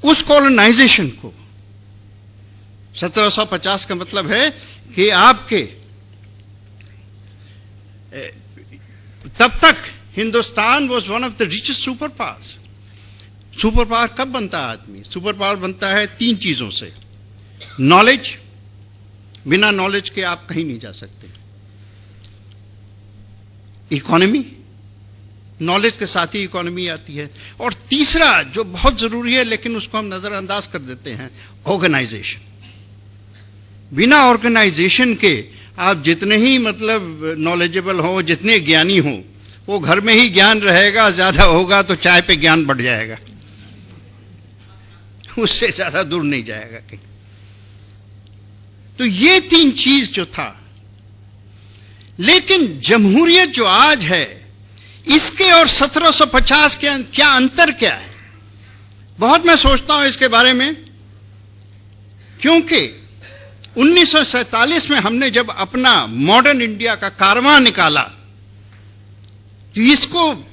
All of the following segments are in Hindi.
उस कॉलोनाइजेशन को 1750 का मतलब है कि आपके तब तक Hindustan was one of the richest super powers. Super power कब बनता है आदमी? सुपर पावर बनता है 3 चीजों से। नॉलेज, बिना नॉलेज के आप कहीं नहीं जा सकते। इकोनॉमी, नॉलेज के साथ ही इकोनॉमी आती है। और तीसरा जो बहुत जरूरी है लेकिन उसको हम नजरअंदाज कर देते हैं, ऑर्गेनाइजेशन। बिना ऑर्गेनाइजेशन के आप जितने ही मतलब नॉलेजेबल हो, जितने ज्ञानी हो, वो घर में ही ज्ञान रहेगा, ज्यादा होगा तो चाय पे ज्ञान बढ़ जाएगा, उससे ज्यादा दूर नहीं जाएगा कहीं। तो ये 3 चीज जो था, लेकिन जमहूरियत जो आज है इसके और 1750 के क्या अंतर क्या है? बहुत मैं सोचता हूं इसके बारे में, क्योंकि 1947 में हमने जब अपना मॉडर्न इंडिया का कारवां निकाला तो इसको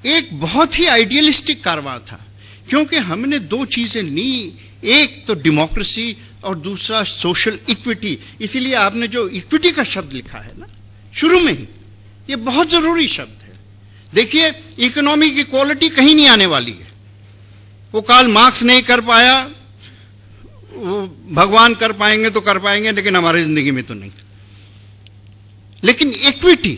एक बहुत ही आइडियलिस्टिक कारवां था, क्योंकि हमने 2 चीजें ली, एक तो डेमोक्रेसी और दूसरा सोशल इक्विटी। इसीलिए आपने जो इक्विटी का शब्द लिखा है ना शुरू में ही, ये बहुत जरूरी शब्द है। देखिए, इकोनॉमी की क्वालिटी कहीं नहीं आने वाली है। वो कार्ल मार्क्स नहीं कर पाया, वो भगवान कर पाएंगे तो कर पाएंगे, लेकिन हमारी जिंदगी में तो नहीं। लेकिन इक्विटी,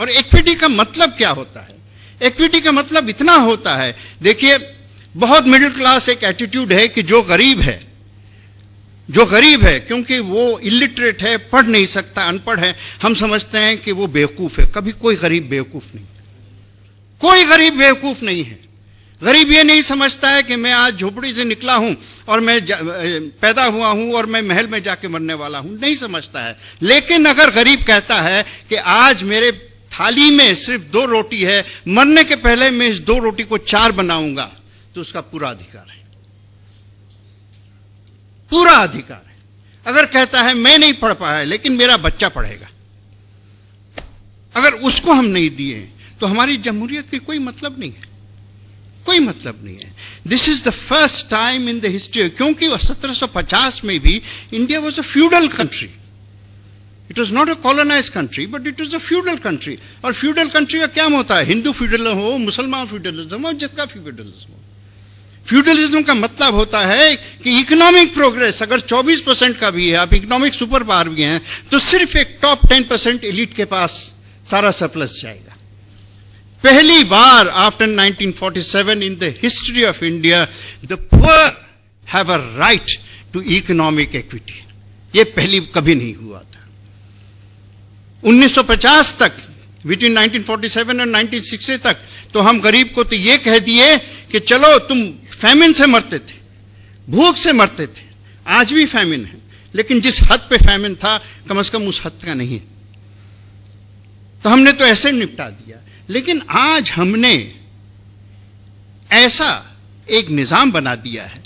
और इक्विटी का मतलब क्या होता है? इक्विटी का मतलब इतना होता है, देखिए, बहुत मिडिल क्लास एक एटीट्यूड है कि जो गरीब है क्योंकि वो इलिटरेट है, पढ़ नहीं सकता, अनपढ़ है, हम समझते हैं कि वो बेवकूफ है। कभी कोई गरीब बेवकूफ नहीं, कोई गरीब बेवकूफ नहीं है। गरीब ये नहीं समझता है कि मैं आज झोपड़ी से निकला हूं और मैं पैदा हुआ हूं और मैं महल में जाके मरने वाला हूं, नहीं समझता है। लेकिन अगर गरीब कहता है कि आज मेरे थाली में सिर्फ 2 रोटी है, मरने के पहले मैं इस 2 रोटी को 4 बनाऊंगा, तो उसका पूरा अधिकार है, पूरा अधिकार है। अगर कहता है मैं नहीं पढ़ पाया लेकिन मेरा बच्चा पढ़ेगा, अगर उसको हम नहीं दिए तो हमारी जमहूरियत की कोई मतलब नहीं है, कोई मतलब नहीं है। This is the first time in the history, क्योंकि 1750 में भी India was a feudal country. It was not a colonise country but it was a feudal country. और फ्यूडल कंट्री का क्या होता है? हिंदू फ्यूडलिज्म हो, मुसलमान फ्यूडलिज्म हो, जिसका फ्यूडलिज्म हो। फ्यूडलिज्म का मतलब होता है कि इकोनॉमिक प्रोग्रेस अगर 24% का भी है, आप इकोनॉमिक सुपर पावर भी हैं, तो सिर्फ एक टॉप 10% एलिट के पास सारा सरप्लस जाएगा। पहली बार after 1947 in the history of India the poor have a right to economic equity. ये पहली कभी नहीं हुआ था। 1950 तक, बिटवीन 1947 और 1960 तक, तो हम गरीब को तो ये कह दिए कि चलो तुम फैमिन से मरते थे, भूख से मरते थे, आज भी फैमिन है, लेकिन जिस हद पे फैमिन था कम से कम उस हद का नहीं है, तो हमने तो ऐसे निपटा दिया। लेकिन आज हमने ऐसा एक निजाम बना दिया है,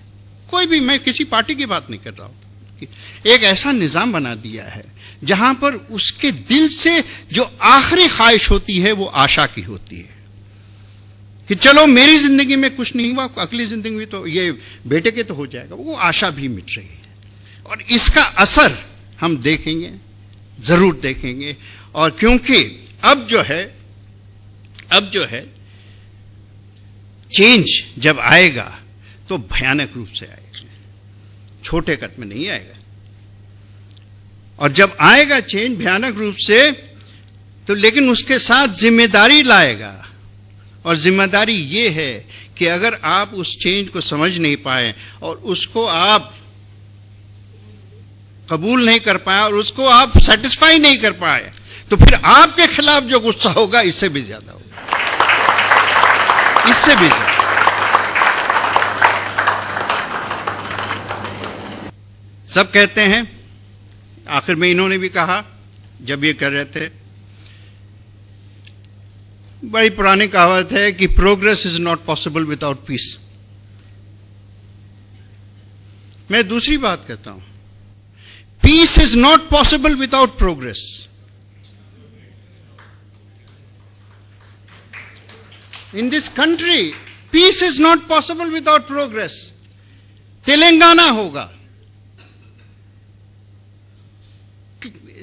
कोई भी, मैं किसी पार्टी की बात नहीं कर रहा हूं, एक ऐसा निजाम बना दिया है जहां पर उसके दिल से जो आखिरी ख्वाहिश होती है वो आशा की होती है कि चलो मेरी जिंदगी में कुछ नहीं हुआ, अगली जिंदगी में तो ये बेटे के तो हो जाएगा, वो आशा भी मिट रही है। और इसका असर हम देखेंगे, जरूर देखेंगे। और क्योंकि अब जो है चेंज जब आएगा तो भयानक रूप से आएगा, छोटे कद में नहीं आएगा। और जब आएगा चेंज भयानक रूप से, तो लेकिन उसके साथ जिम्मेदारी लाएगा। और जिम्मेदारी ये है कि अगर आप उस चेंज को समझ नहीं पाए और उसको आप कबूल नहीं कर पाए और उसको आप सेटिस्फाई नहीं कर पाए, तो फिर आपके खिलाफ जो गुस्सा होगा इससे भी ज्यादा होगा, इससे भी ज्यादा। सब कहते हैं, आखिर में इन्होंने भी कहा जब ये कर रहे थे, बड़ी पुरानी कहावत है कि progress is not possible without peace. मैं दूसरी बात कहता हूं, peace is not possible without progress. In this country, peace is not possible without progress. Telangana होगा,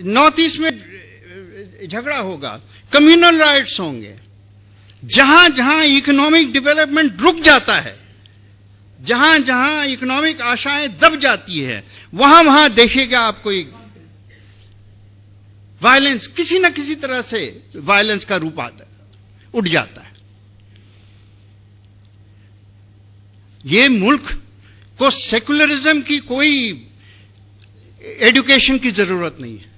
नॉर्थ ईस्ट में झगड़ा होगा, कम्युनल राइट्स होंगे। जहां जहां इकोनॉमिक डेवलपमेंट रुक जाता है, जहां जहां इकोनॉमिक आशाएं दब जाती है, वहां वहां देखिएगा आपको एक वायलेंस, किसी ना किसी तरह से वायलेंस का रूप आता उठ जाता है। ये मुल्क को सेकुलरिज्म की कोई एजुकेशन की जरूरत नहीं है।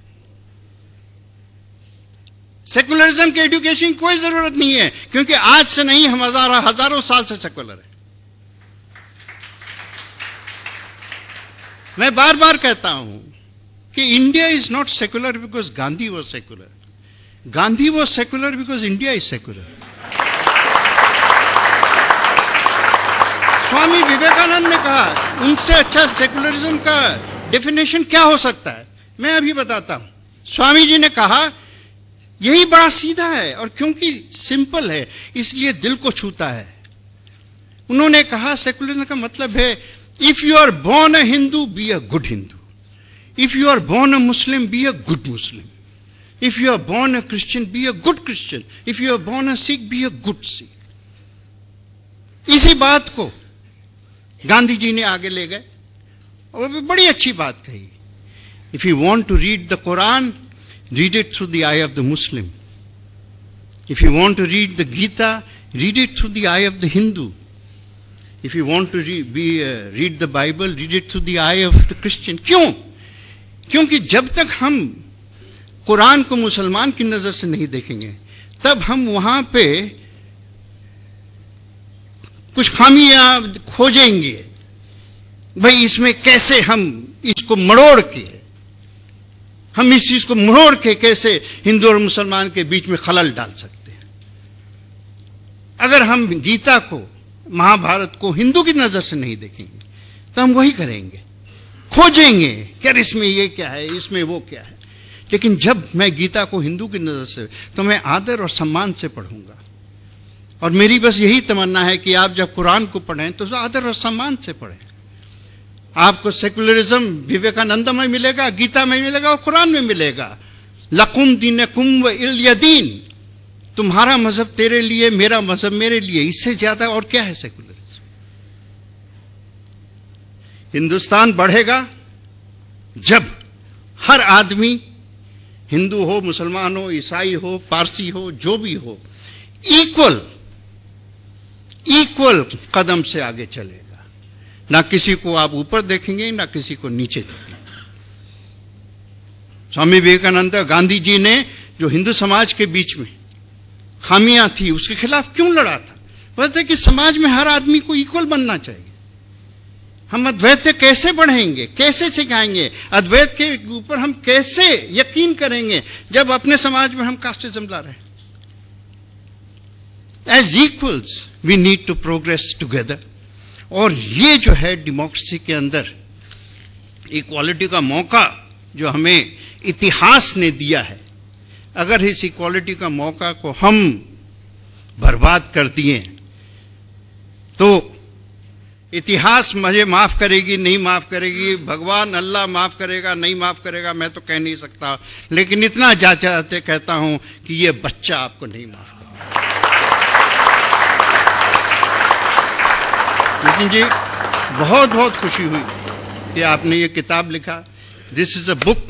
सेकुलरिज्म के एजुकेशन की कोई जरूरत नहीं है, क्योंकि आज से नहीं, हम हजारों साल से सेकुलर है। मैं बार बार कहता हूं कि India is not secular because Gandhi was secular, Gandhi was secular because India is secular. Swami Vivekananda ने कहा, उनसे अच्छा सेकुलरिज्म का डेफिनेशन क्या हो सकता है? मैं अभी बताता हूं। स्वामी जी ने कहा, यही बड़ा सीधा है, और क्योंकि सिंपल है इसलिए दिल को छूता है। उन्होंने कहा, सेकुलरिज्म का मतलब है, if you are born a Hindu, be a good Hindu. If you are born a Muslim, be a good Muslim. If you are born a Christian, be a good Christian. If you are born a Sikh, be a good Sikh. इसी बात को गांधी जी ने आगे ले गए और बड़ी अच्छी बात कही। If you want to read the Quran, read it through the eye of the Muslim. If you want to read the Gita, read it through the eye of the Hindu. If you want to read the Bible, read it through the eye of the Christian. क्यों? क्योंकि जब तक हम कुरान को मुसलमान की नजर से नहीं देखेंगे, तब हम वहां पे कुछ खामियां खोजेंगे। भाई इसमें कैसे हम इसको मरोड़ के, हम इस चीज को मरोड़ के कैसे हिंदू और मुसलमान के बीच में खलल डाल सकते हैं। अगर हम गीता को, महाभारत को हिंदू की नजर से नहीं देखेंगे, तो हम वही करेंगे, खोजेंगे कि यार इसमें ये क्या है, इसमें वो क्या है। लेकिन जब मैं गीता को हिंदू की नजर से, तो मैं आदर और सम्मान से पढ़ूंगा। और मेरी बस यही तमन्ना है कि आप जब कुरान को पढ़ें तो आदर और सम्मान से पढ़ें। आपको सेकुलरिज्म विवेकानंद में मिलेगा, गीता में मिलेगा और कुरान में मिलेगा। लकुम दीनकुम व इलिय दीन, तुम्हारा मजहब तेरे लिए, मेरा मजहब मेरे लिए। इससे ज्यादा और क्या है सेकुलरिज्म? हिंदुस्तान बढ़ेगा जब हर आदमी, हिंदू हो, मुसलमान हो, ईसाई हो, पारसी हो, जो भी हो, इक्वल कदम से आगे चलेगा। ना किसी को आप ऊपर देखेंगे, ना किसी को नीचे देखेंगे। स्वामी विवेकानंद, गांधी जी ने जो हिंदू समाज के बीच में खामियां थी, उसके खिलाफ क्यों लड़ा था? बोलते कि समाज में हर आदमी को इक्वल बनना चाहिए। हम अद्वैत कैसे बढ़ेंगे, कैसे सिखाएंगे, अद्वैत के ऊपर हम कैसे यकीन करेंगे, जब अपने समाज में हम कास्टिज्म ला रहे हैं? As equals we need to progress together. और ये जो है डेमोक्रेसी के अंदर इक्वालिटी का मौका जो हमें इतिहास ने दिया है, अगर इस इक्वालिटी का मौका को हम बर्बाद कर दिए तो इतिहास मुझे माफ करेगी, नहीं माफ करेगी, भगवान अल्लाह माफ करेगा, नहीं माफ करेगा, मैं तो कह नहीं सकता। लेकिन इतना जाते कहता हूं कि ये बच्चा आपको नहीं माफ करेगा। लेकिन जी बहुत बहुत खुशी हुई कि आपने ये किताब लिखा। This is a book,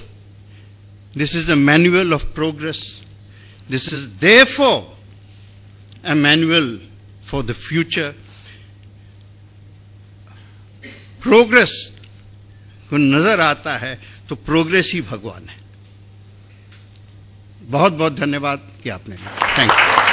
this is a manual of progress, this is therefore a manual for the future. Progress को नजर आता है तो प्रोग्रेस ही भगवान है। बहुत बहुत धन्यवाद कि आपने, थैंक यू।